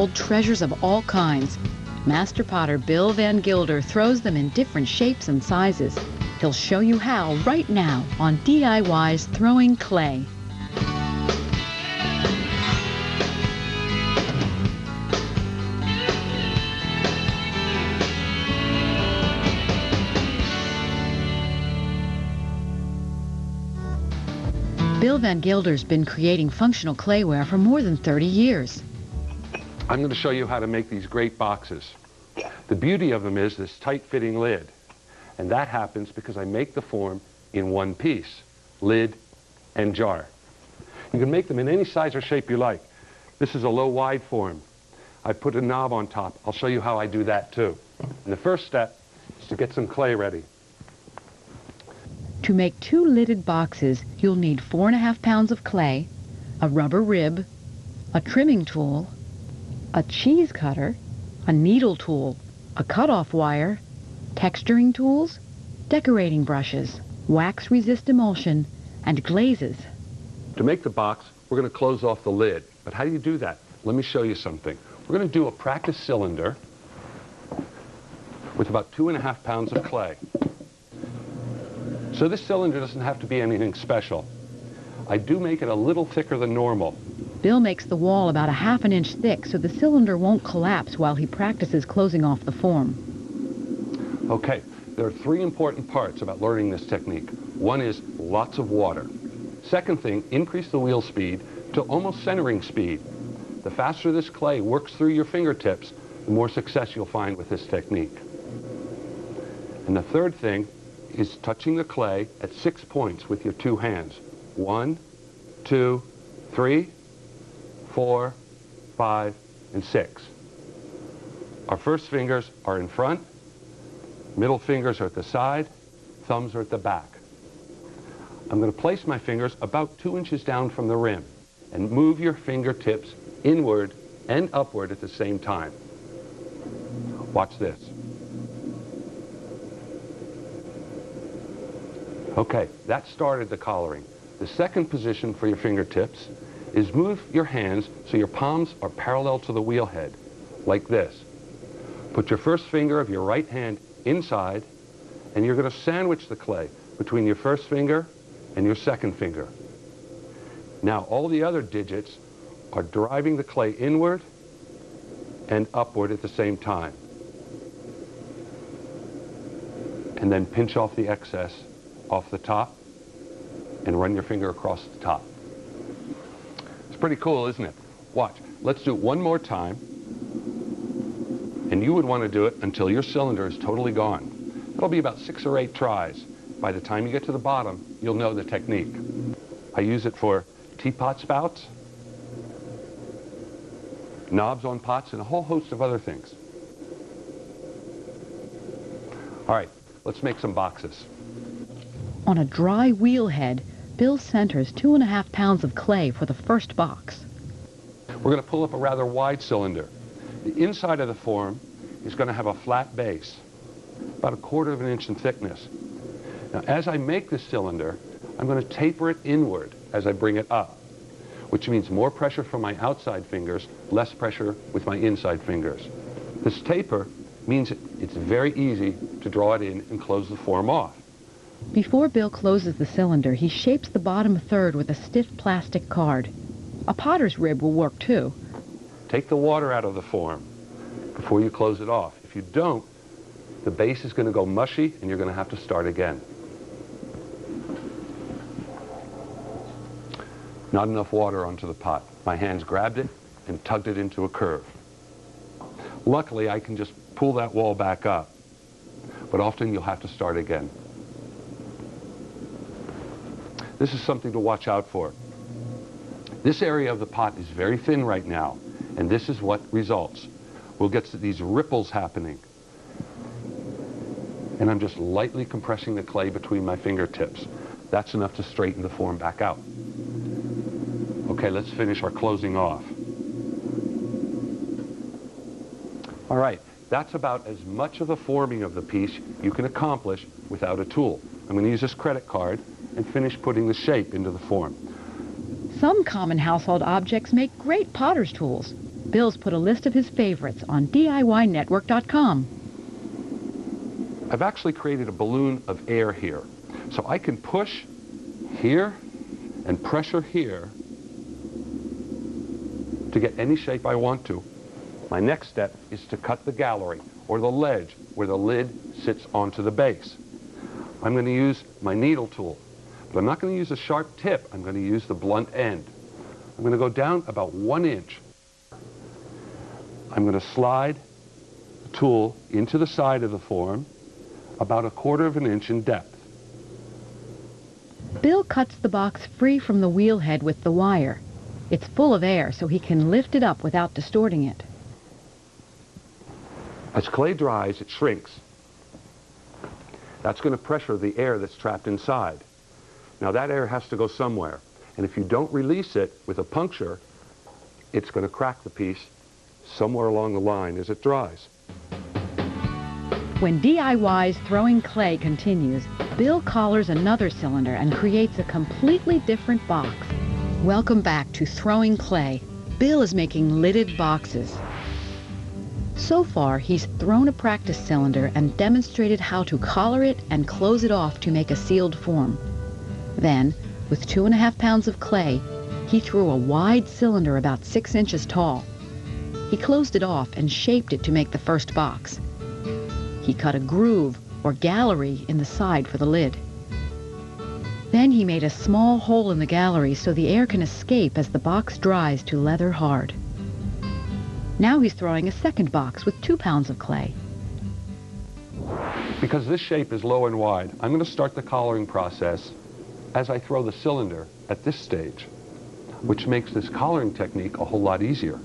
hold treasures of all kinds. Master potter Bill Van Gilder throws them in different shapes and sizes. He'll show you how right now on DIY's Throwing Clay. Bill Van Gilder's been creating functional clayware for more than 30 years. I'm going to show you how to make these great boxes. The beauty of them is this tight-fitting lid. And that happens because I make the form in one piece, lid and jar. You can make them in any size or shape you like. This is a low-wide form. I put a knob on top. I'll show you how I do that too. And the first step is to get some clay ready. To make 2 lidded boxes, you'll need 4.5 pounds of clay, a rubber rib, a trimming tool, a cheese cutter, a needle tool, a cutoff wire, texturing tools, decorating brushes, wax-resist emulsion, and glazes. To make the box, we're going to close off the lid. But how do you do that? Let me show you something. We're going to do a practice cylinder with about 2.5 pounds of clay. So this cylinder doesn't have to be anything special. I do make it a little thicker than normal. Bill makes the wall about 1/2 inch thick so the cylinder won't collapse while he practices closing off the form. Okay, there are 3 important parts about learning this technique. One is lots of water. Second thing, increase the wheel speed to almost centering speed. The faster this clay works through your fingertips, the more success you'll find with this technique. And the third thing is touching the clay at 6 points with your 2 hands. 1, 2, 3, 4, 5, and 6. Our first fingers are in front, middle fingers are at the side, thumbs are at the back. I'm going to place my fingers about 2 inches down from the rim and move your fingertips inward and upward at the same time. Watch this. Okay, that started the collaring. The second position for your fingertips is move your hands so your palms are parallel to the wheel head, like this. Put your first finger of your right hand inside, and you're going to sandwich the clay between your first finger and your second finger. Now, all the other digits are driving the clay inward and upward at the same time. And then pinch off the excess off the top and run your finger across the top. It's pretty cool, isn't it? Watch. Let's do it one more time. And you would want to do it until your cylinder is totally gone. It'll be about 6 or 8 tries. By the time you get to the bottom, you'll know the technique. I use it for teapot spouts, knobs on pots, and a whole host of other things. All right, let's make some boxes. On a dry wheel head, Bill centers 2.5 pounds of clay for the first box. We're going to pull up a rather wide cylinder. The inside of the form is going to have a flat base, about 1/4 inch in thickness. Now, as I make this cylinder, I'm going to taper it inward as I bring it up, which means more pressure from my outside fingers, less pressure with my inside fingers. This taper means it's very easy to draw it in and close the form off. Before Bill closes the cylinder, he shapes the bottom third with a stiff plastic card. A potter's rib will work too. Take the water out of the form before you close it off. If you don't, the base is going to go mushy and you're going to have to start again. Not enough water onto the pot. My hands grabbed it and tugged it into a curve. Luckily, I can just pull that wall back up, but often you'll have to start again. This is something to watch out for. This area of the pot is very thin right now, and this is what results. We'll get to these ripples happening. And I'm just lightly compressing the clay between my fingertips. That's enough to straighten the form back out. Okay, let's finish our closing off. All right, that's about as much of the forming of the piece you can accomplish without a tool. I'm going to use this credit card and finish putting the shape into the form. Some common household objects make great potter's tools. Bill's put a list of his favorites on DIYnetwork.com. I've actually created a balloon of air here. So I can push here and pressure here to get any shape I want to. My next step is to cut the gallery, or the ledge, where the lid sits onto the base. I'm going to use my needle tool, but I'm not going to use a sharp tip. I'm going to use the blunt end. I'm going to go down about 1 inch. I'm going to slide the tool into the side of the form about 1/4 of an inch in depth. Bill cuts the box free from the wheel head with the wire. It's full of air, so he can lift it up without distorting it. As clay dries, it shrinks. That's going to pressure the air that's trapped inside. Now that air has to go somewhere, and if you don't release it with a puncture, it's going to crack the piece somewhere along the line as it dries. When DIY's throwing clay continues, Bill collars another cylinder and creates a completely different box. Welcome back to Throwing Clay. Bill is making lidded boxes. So far, he's thrown a practice cylinder and demonstrated how to collar it and close it off to make a sealed form. Then, with 2.5 pounds of clay, he threw a wide cylinder about 6 inches tall. He closed it off and shaped it to make the first box. He cut a groove or gallery in the side for the lid. Then he made a small hole in the gallery so the air can escape as the box dries to leather hard. Now he's throwing a second box with 2 pounds of clay. Because this shape is low and wide, I'm going to start the collaring process as I throw the cylinder at this stage, which makes this collaring technique a whole lot easier.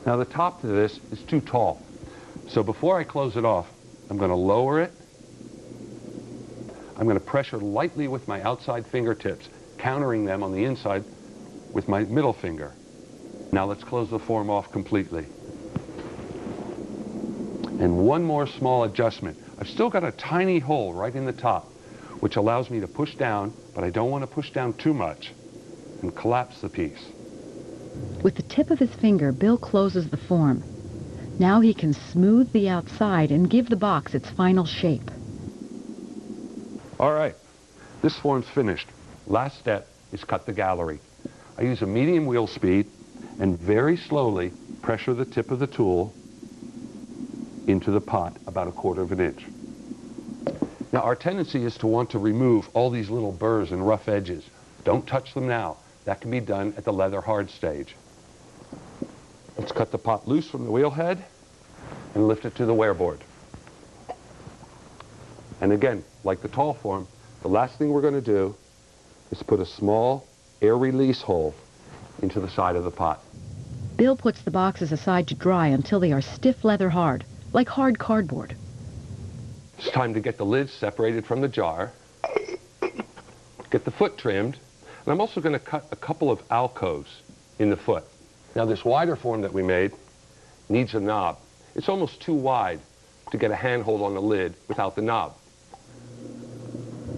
Now the top to this is too tall, so before I close it off, I'm going to lower it. I'm going to pressure lightly with my outside fingertips, countering them on the inside with my middle finger. Now let's close the form off completely. And one more small adjustment. I've still got a tiny hole right in the top, which allows me to push down, but I don't want to push down too much and collapse the piece. With the tip of his finger, Bill closes the form. Now he can smooth the outside and give the box its final shape. All right, this form's finished. Last step is cut the gallery. I use a medium wheel speed and very slowly pressure the tip of the tool into the pot about 1/4 of an inch. Now our tendency is to want to remove all these little burrs and rough edges. Don't touch them now. That can be done at the leather hard stage. Let's cut the pot loose from the wheel head and lift it to the wear board. And again, like the tall form, the last thing we're going to do is put a small air release hole into the side of the pot. Bill puts the boxes aside to dry until they are stiff leather hard, like hard cardboard. It's time to get the lids separated from the jar, get the foot trimmed, and I'm also going to cut a couple of alcoves in the foot. Now this wider form that we made needs a knob. It's almost too wide to get a handhold on the lid without the knob.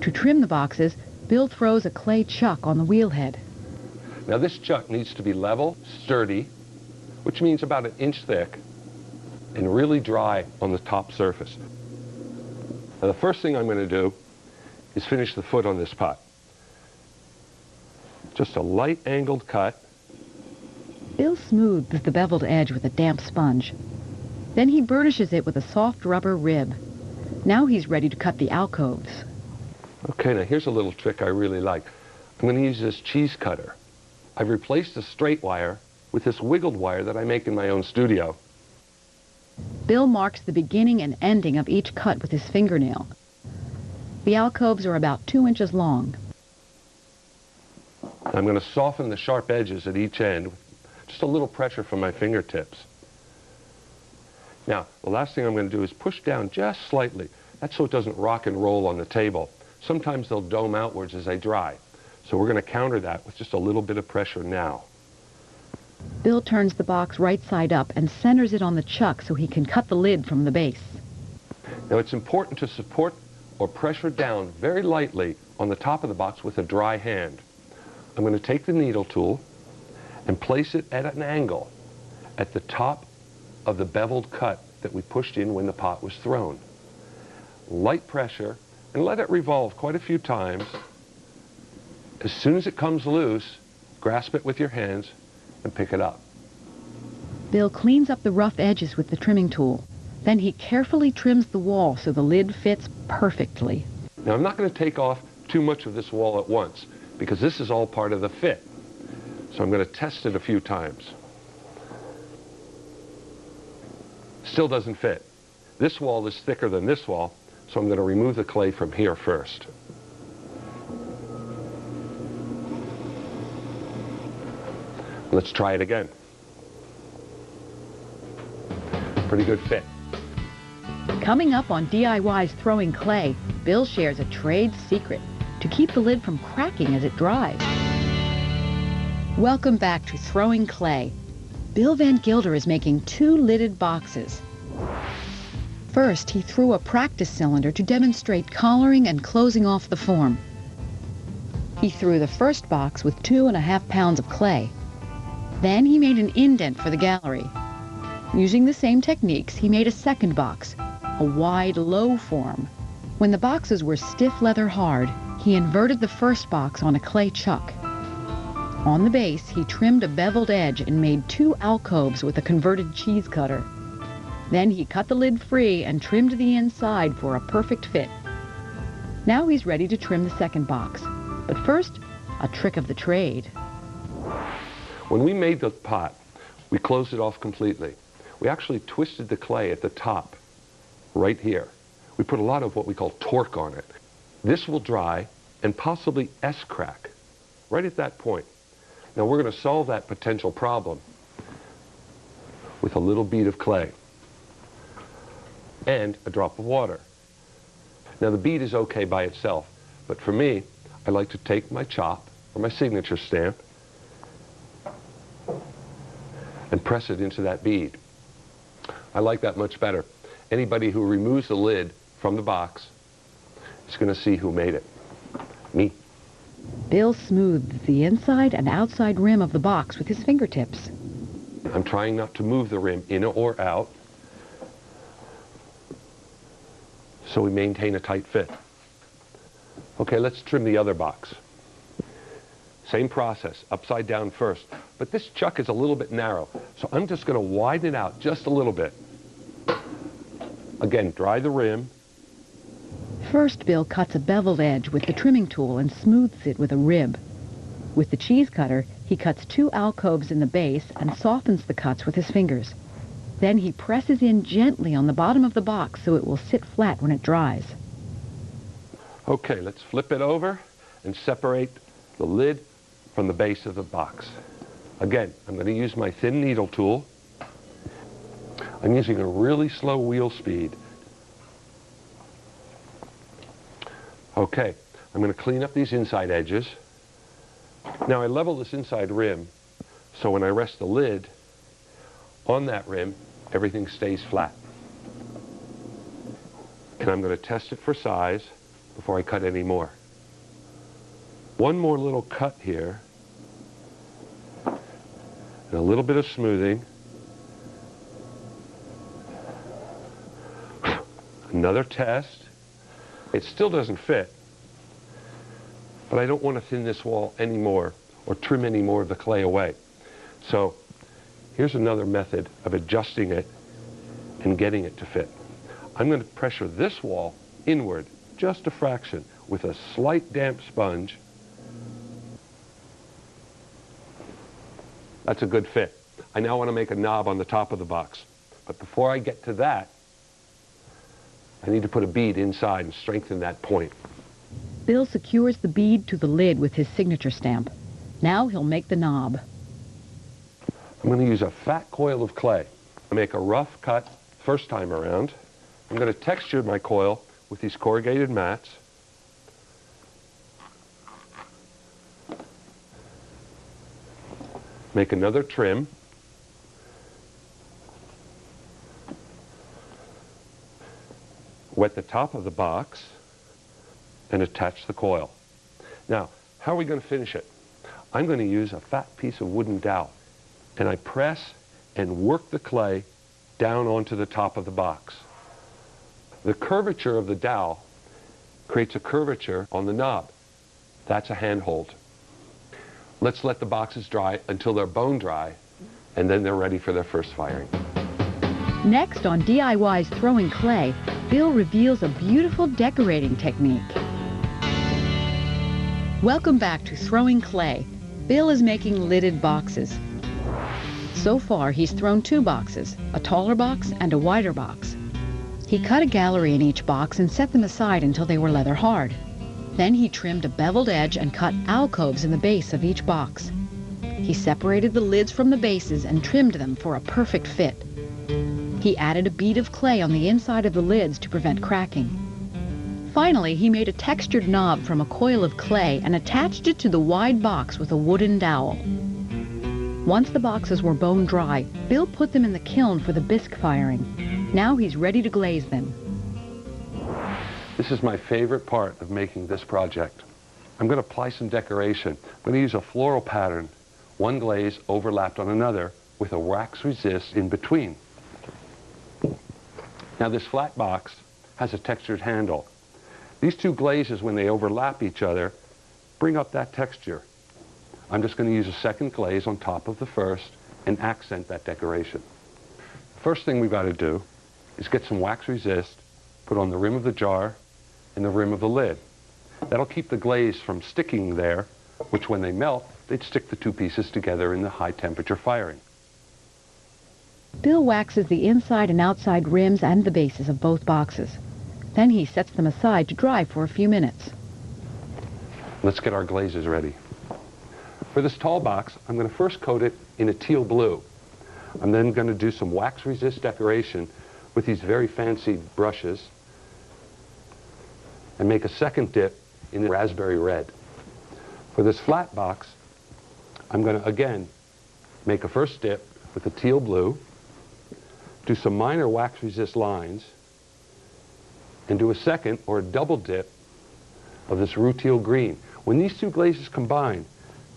To trim the boxes, Bill throws a clay chuck on the wheel head. Now this chuck needs to be level, sturdy, which means about 1 inch thick, and really dry on the top surface. Now the first thing I'm going to do is finish the foot on this pot. Just a light angled cut. Bill smooths the beveled edge with a damp sponge. Then he burnishes it with a soft rubber rib. Now he's ready to cut the alcoves. Okay, now here's a little trick I really like. I'm going to use this cheese cutter. I've replaced the straight wire with this wiggled wire that I make in my own studio. Bill marks the beginning and ending of each cut with his fingernail. The alcoves are about 2 inches long. I'm going to soften the sharp edges at each end with just a little pressure from my fingertips. Now, the last thing I'm going to do is push down just slightly. That's so it doesn't rock and roll on the table. Sometimes they'll dome outwards as they dry. So we're going to counter that with just a little bit of pressure now. Bill turns the box right side up and centers it on the chuck so he can cut the lid from the base. Now it's important to support or pressure down very lightly on the top of the box with a dry hand. I'm going to take the needle tool and place it at an angle at the top of the beveled cut that we pushed in when the pot was thrown. Light pressure, and let it revolve quite a few times. As soon as it comes loose, grasp it with your hands and pick it up. Bill cleans up the rough edges with the trimming tool. Then he carefully trims the wall so the lid fits perfectly. Now, I'm not going to take off too much of this wall at once because this is all part of the fit. So I'm going to test it a few times. Still doesn't fit. This wall is thicker than this wall, so I'm going to remove the clay from here first. Let's try it again. Pretty good fit. Coming up on DIY's Throwing Clay, Bill shares a trade secret to keep the lid from cracking as it dries. Welcome back to Throwing Clay. Bill Van Gilder is making 2 lidded boxes. First, he threw a practice cylinder to demonstrate collaring and closing off the form. He threw the first box with 2.5 pounds of clay. Then he made an indent for the gallery. Using the same techniques, he made a second box, a wide, low form. When the boxes were stiff leather hard, he inverted the first box on a clay chuck. On the base, he trimmed a beveled edge and made 2 alcoves with a converted cheese cutter. Then he cut the lid free and trimmed the inside for a perfect fit. Now he's ready to trim the second box. But first, a trick of the trade. When we made the pot, we closed it off completely. We actually twisted the clay at the top, right here. We put a lot of what we call torque on it. This will dry and possibly S-crack right at that point. Now we're going to solve that potential problem with a little bead of clay and a drop of water. Now the bead is okay by itself, but for me, I like to take my chop or my signature stamp and press it into that bead. I like that much better. Anybody who removes the lid from the box is going to see who made it. Me. Bill smoothed the inside and outside rim of the box with his fingertips. I'm trying not to move the rim in or out, so we maintain a tight fit. Okay, let's trim the other box. Same process, upside down first. But this chuck is a little bit narrow, so I'm just going to widen it out just a little bit. Again, dry the rim. First, Bill cuts a beveled edge with the trimming tool and smooths it with a rib. With the cheese cutter, he cuts 2 alcoves in the base and softens the cuts with his fingers. Then he presses in gently on the bottom of the box so it will sit flat when it dries. Okay, let's flip it over and separate the lid from the base of the box. Again, I'm going to use my thin needle tool. I'm using a really slow wheel speed. Okay, I'm going to clean up these inside edges. Now I level this inside rim, so when I rest the lid on that rim, everything stays flat. And I'm going to test it for size before I cut any more. One more little cut here, and a little bit of smoothing. Another test. It still doesn't fit, but I don't want to thin this wall anymore or trim any more of the clay away. So here's another method of adjusting it and getting it to fit. I'm going to pressure this wall inward just a fraction with a slight damp sponge. That's a good fit. I now want to make a knob on the top of the box. But before I get to that, I need to put a bead inside and strengthen that point. Bill secures the bead to the lid with his signature stamp. Now he'll make the knob. I'm going to use a fat coil of clay. I make a rough cut first time around. I'm going to texture my coil with these corrugated mats. Make another trim. Wet the top of the box and attach the coil. Now, how are we going to finish it? I'm going to use a fat piece of wooden dowel, and I press and work the clay down onto the top of the box. The curvature of the dowel creates a curvature on the knob. That's a handhold. Let's let the boxes dry until they're bone dry, and then they're ready for their first firing. Next on DIY's Throwing Clay, Bill reveals a beautiful decorating technique. Welcome back to Throwing Clay. Bill is making lidded boxes. So far, he's thrown 2 boxes, a taller box and a wider box. He cut a gallery in each box and set them aside until they were leather hard. Then he trimmed a beveled edge and cut alcoves in the base of each box. He separated the lids from the bases and trimmed them for a perfect fit. He added a bead of clay on the inside of the lids to prevent cracking. Finally, he made a textured knob from a coil of clay and attached it to the wide box with a wooden dowel. Once the boxes were bone dry, Bill put them in the kiln for the bisque firing. Now he's ready to glaze them. This is my favorite part of making this project. I'm going to apply some decoration. I'm going to use a floral pattern, one glaze overlapped on another, with a wax resist in between. Now this flat box has a textured handle. These 2 glazes, when they overlap each other, bring up that texture. I'm just going to use a second glaze on top of the first and accent that decoration. The first thing we've got to do is get some wax resist, put on the rim of the jar and the rim of the lid. That'll keep the glaze from sticking there, which when they melt, they'd stick the 2 pieces together in the high temperature firing. Bill waxes the inside and outside rims and the bases of both boxes. Then he sets them aside to dry for a few minutes. Let's get our glazes ready. For this tall box, I'm going to first coat it in a teal blue. I'm then going to do some wax resist decoration with these very fancy brushes and make a second dip in the raspberry red. For this flat box, I'm going to again make a first dip with the teal blue, do some minor wax resist lines, and do a second or a double dip of this rutile green. When these 2 glazes combine,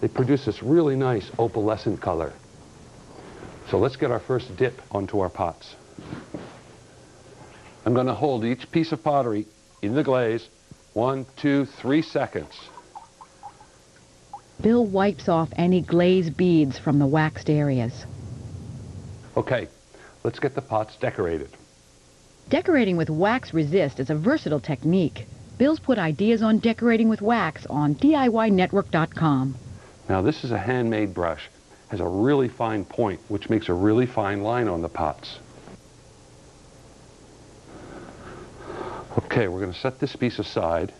they produce this really nice opalescent color. So let's get our first dip onto our pots. I'm going to hold each piece of pottery in the glaze 1, 2, 3 seconds. Bill wipes off any glaze beads from the waxed areas. Okay, let's get the pots decorated. Decorating with wax resist is a versatile technique. Bill's put ideas on decorating with wax on DIYnetwork.com. Now this is a handmade brush. It has a really fine point, which makes a really fine line on the pots. Okay, we're going to set this piece aside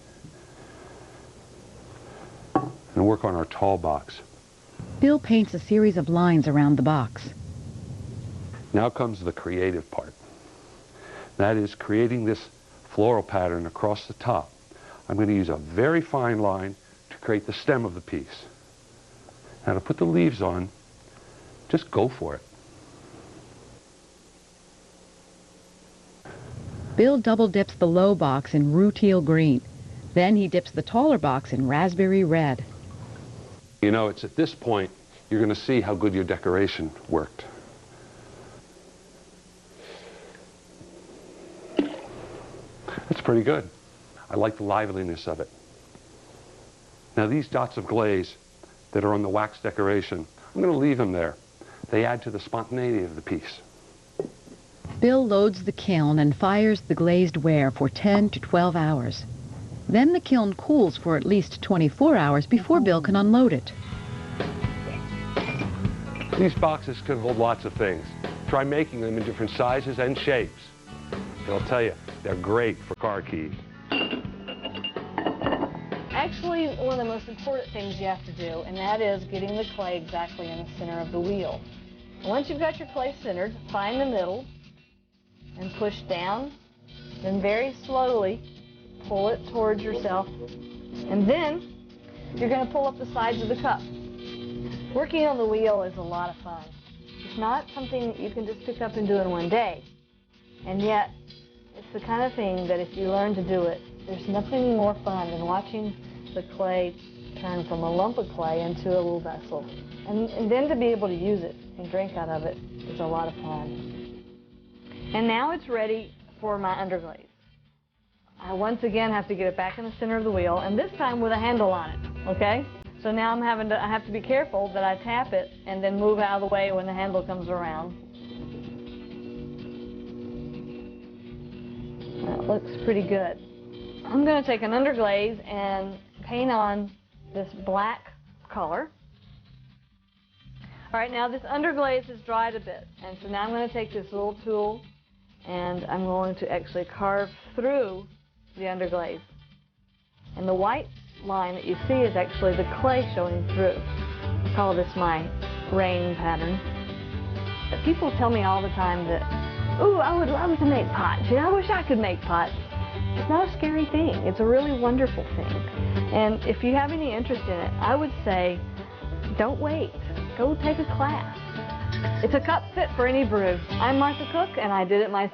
and work on our tall box. Bill paints a series of lines around the box. Now comes the creative part. That is creating this floral pattern across the top. I'm going to use a very fine line to create the stem of the piece. Now to put the leaves on, just go for it. Bill double dips the low box in rutile green. Then he dips the taller box in raspberry red. You know, it's at this point you're going to see how good your decoration worked. That's pretty good. I like the liveliness of it. Now these dots of glaze that are on the wax decoration, I'm going to leave them there. They add to the spontaneity of the piece. Bill loads the kiln and fires the glazed ware for 10 to 12 hours. Then the kiln cools for at least 24 hours before Bill can unload it. These boxes can hold lots of things. Try making them in different sizes and shapes. And I'll tell you, they're great for car keys. Actually, one of the most important things you have to do, and that is getting the clay exactly in the center of the wheel. Once you've got your clay centered, find the middle and push down, then very slowly pull it towards yourself, and then you're going to pull up the sides of the cup. Working on the wheel is a lot of fun. It's not something that you can just pick up and do in one day, and yet it's the kind of thing that if you learn to do it, there's nothing more fun than watching the clay turn from a lump of clay into a little vessel. And then to be able to use it and drink out of it is a lot of fun. And now it's ready for my underglaze. I once again have to get it back in the center of the wheel, and this time with a handle on it, okay? So now I have to be careful that I tap it and then move out of the way when the handle comes around. That looks pretty good. I'm going to take an underglaze and paint on this black color. All right, now this underglaze has dried a bit, and so now I'm going to take this little tool and I'm going to actually carve through the underglaze. And the white line that you see is actually the clay showing through. I call this my rain pattern. But people tell me all the time that, ooh, I would love to make pots. You know, I wish I could make pots. It's not a scary thing. It's a really wonderful thing. And if you have any interest in it, I would say, don't wait. Go take a class. It's a cup fit for any brew. I'm Martha Cook, and I did it myself.